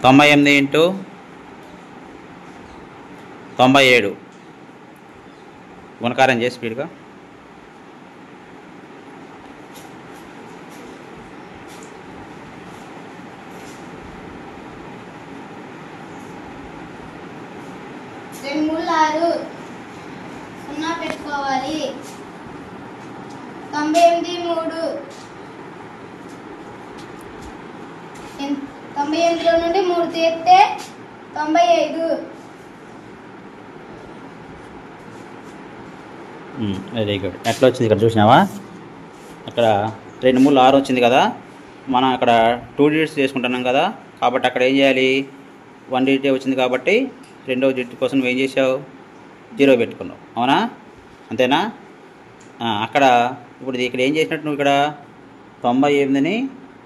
98 into 97 గుణకారం చేసి స్పీడ్గా. రెండు మూడు 6 0 పెట్టుకోవాలి. 98 3 98లో నుండి 3 తీస్తే 95. Very good. ఎట్లా వచ్చింది ఇక్కడ చూసినావా? అక్కడ 2 3 6 వచ్చింది కదా, మనం అక్కడ 2 డిజిట్స్ చేసుకుంటున్నాం కదా, కాబట్టి అక్కడ ఏం చేయాలి? 1 డిజిటే వచ్చింది కాబట్టి రెండవ డిజిట్ కోసం నువ్వు ఏం చేసావు? 0 పెట్టుకున్నావు. అవునా? అంతేనా? అక్కడ ఇప్పుడు ఇక్కడ ఏం చేసినట్టు నువ్వు ఇక్కడ 98ని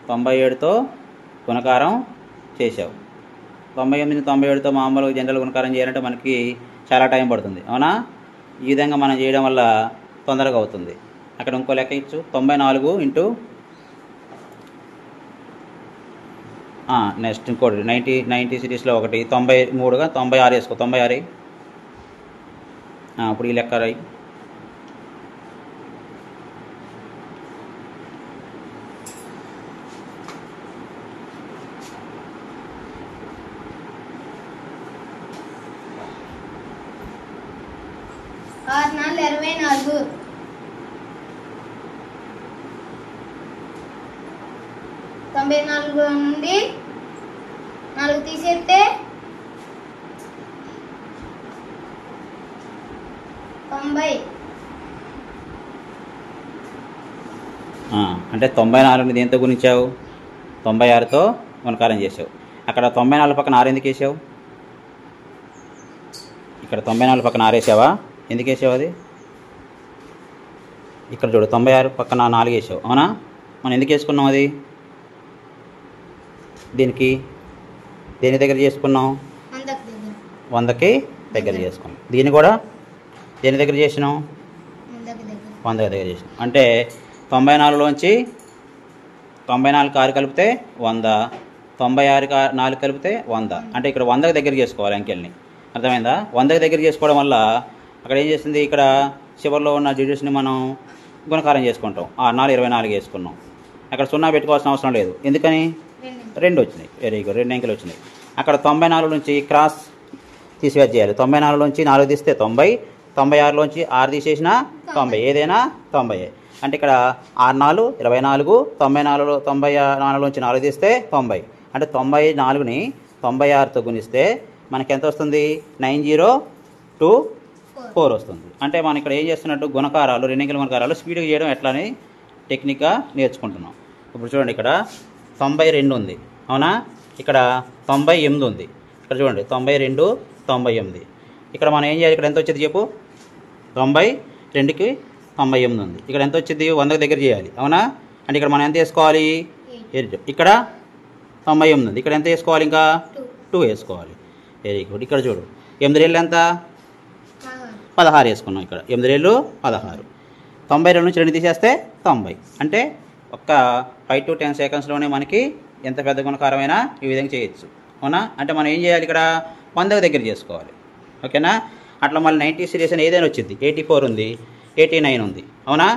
97తో గుణకారం చేసావు. 98ని 97తో మామూలుగా జనరల్ గుణకారం చేయాలంటే మనకి చాలా టైం పడుతుంది. అవునా? ఈ విధంగా మనం చేయడం వల్ల తొందరగా అవుతుంది. అక్కడ ఇంకో లెక్క ఇచ్చు. 94 ఇంటూ నెక్స్ట్ ఇంకోటి 90 సిరీస్లో ఒకటి 93గా 96 వేసుకో. 96 ఇప్పుడు ఈ లెక్క రాయి. ఆరు 4 24. 94 నుండి 4 తీసేస్తే 90. అంటే 94ని దేంతో గుణించావు? 96తో గుణకారం చేసావు. అక్కడ 94 పక్కన 6 ఎందుకు వేసావు? ఇక్కడ 94 పక్కన 6 వేసావా? ఎందుకు వేసావు అది? ఇక్కడ చూడు 96 పక్కన 4 వేసావు. అవునా? మనం ఎందుకు వేసుకున్నాం అది? దేనికి దేని దగ్గర చేసుకున్నాం? 100కి దగ్గర చేసుకున్నాం. దీన్ని కూడా దేని దగ్గర చేసినాం? 100 దగ్గర చేసినాం. అంటే 94లోంచి 94కి 6 కలిపితే 100, 96కి 4 కలిపితే 100. అంటే ఇక్కడ 100కి దగ్గర చేసుకోవాలి అంకెల్ని. అర్థమైందా? 100కి దగ్గర చేసుకోవడం వల్ల అక్కడ ఏం చేస్తుంది? ఇక్కడ చివరిలో ఉన్న డిజిట్స్ని మనం గుణకారం చేసుకుంటాం. 4 24 వేసుకున్నాం. అక్కడ 0 పెట్టుకోవాల్సిన అవసరం లేదు. ఎందుకని? 2 వచ్చినాయి. Very good. 2 అంకెలు వచ్చినాయి. అక్కడ 94 నుంచి క్రాస్ తీసివేత చేయాలి. 94 నుంచి 4 తీస్తే 90, 96లోంచి 6 తీసేసినా 90, ఏదైనా 90. అంటే ఇక్కడ 6 4 24, 94లోంచి 4 తీస్తే 90. అంటే 94ని 96తో గుణిస్తే మనకి ఎంత వస్తుంది? 9024 వస్తుంది. అంటే మనం ఇక్కడ ఏం చేస్తున్నట్టు గుణకారాలు, 2 అంకెల గుణకారాలు స్పీడ్గా చేయడం ఎట్లా అని టెక్నిక్గా నేర్చుకుంటున్నాం. ఇప్పుడు చూడండి, ఇక్కడ 92 ఉంది. అవునా? ఇక్కడ 98 ఉంది. ఇక్కడ చూడండి 92 98. ఇక్కడ మనం ఏం చేయాలి? ఇక్కడ ఎంత వచ్చింది చెప్పు? 92కి 98 ఉంది. ఇక్కడ ఎంత వచ్చింది? 100కి దగ్గర చేయాలి. అవునా? అంటే ఇక్కడ మనం ఎంత వేసుకోవాలి? ఇక్కడ 98 ఉంది. ఇక్కడ ఎంత వేసుకోవాలి? ఇంకా 2 వేసుకోవాలి. Very good. ఇక్కడ చూడు 8 రెళ్ళు ఎంత? 16 వేసుకున్నాం. ఇక్కడ 8 రెళ్ళు 16. 92 నుంచి 2 తీసేస్తే 90. అంటే ఒక్క 5 to 10 సెకండ్స్లోనే మనకి ఎంత పెద్ద గుణకారమైనా ఈ విధంగా చేయొచ్చు. అవునా? అంటే మనం ఏం చేయాలి? ఇక్కడ 100కి దగ్గర చేసుకోవాలి. ఓకేనా? అట్లా మళ్ళీ 90 సిరీస్ అని ఏదైనా వచ్చింది. 84 ఉంది, 89 ఉంది. అవునా?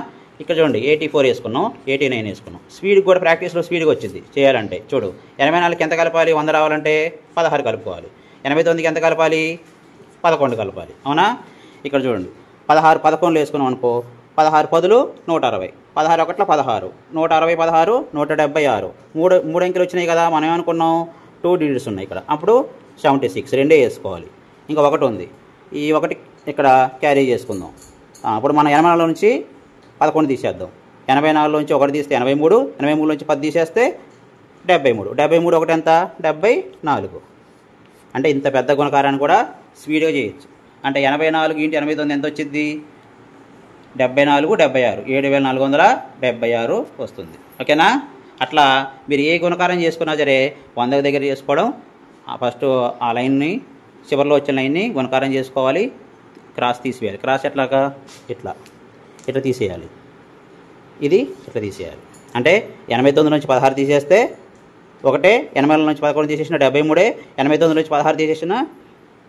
ఇక్కడ చూడండి 84 వేసుకున్నాం, 89 వేసుకున్నాం. స్పీడ్ కూడా ప్రాక్టీస్లో స్పీడ్గా వచ్చింది చేయాలంటే. చూడు 84కి ఎంత కలపాలి? 100 రావాలంటే 16 కలుపుకోవాలి. 89కి ఎంత కలపాలి? 11 కలపాలి. అవునా? ఇక్కడ చూడండి 16 11 వేసుకున్నాం అనుకో, 16 10 160, 16 1 16, 160 16 176. 3 అంకెలు వచ్చినాయి కదా. మనం ఏమనుకున్నాం? 2 డిజిట్స్ ఉన్నాయి ఇక్కడ. అప్పుడు 76, 2 వేసుకోవాలి. ఇంకా 1 ఉంది. ఈ 1 ఇక్కడ క్యారీ చేసుకుందాం. అప్పుడు మనం 84 నుంచి 11 తీసేద్దాం. 84 నుంచి 1 తీస్తే 83, 83 నుంచి 10 తీసేస్తే 73, 73 1 ఎంత? 74. అంటే ఇంత పెద్ద గుణకారాన్ని కూడా స్పీడ్గా చేయొచ్చు. అంటే 84 ఇంటూ 89 ఎంత వచ్చింది? 74 76, 7476 వస్తుంది. ఓకేనా? అట్లా మీరు ఏ గుణకారం చేసుకున్నా సరే 100 దగ్గర చేసుకోవడం. ఫస్ట్ ఆ లైన్ని, చివరిలో వచ్చిన లైన్ని గుణకారం చేసుకోవాలి. క్రాస్ తీసివేయాలి. క్రాస్ ఎట్లాగా? ఇట్లా తీసేయాలి. ఇది ఇట్లా తీసేయాలి. అంటే 89 నుంచి 16 తీసేస్తే ఒకటే 80 నుంచి 11 తీసేసిన 73, 89 నుంచి 16 తీసేసిన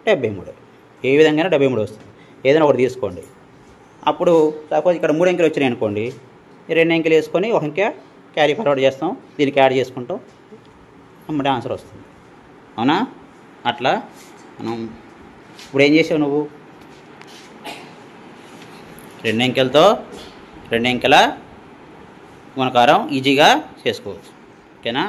73. ఏ విధంగా 73 వస్తుంది. ఏదైనా ఒకటి తీసుకోండి. అప్పుడు సపోజ్ ఇక్కడ 3 అంకెలు వచ్చినాయి అనుకోండి, ఈ 2 అంకెలు వేసుకొని ఒక అంకె క్యారీ ఫార్వర్డ్ చేస్తాం, దీనికి యాడ్ చేసుకుంటాం, అమ్మడే ఆన్సర్ వస్తుంది. అవునా? అట్లా మనం ఇప్పుడు ఏం చేసావు నువ్వు, 2 అంకెలతో 2 అంకెల గుణకారం ఈజీగా చేసుకోవచ్చు. ఓకేనా?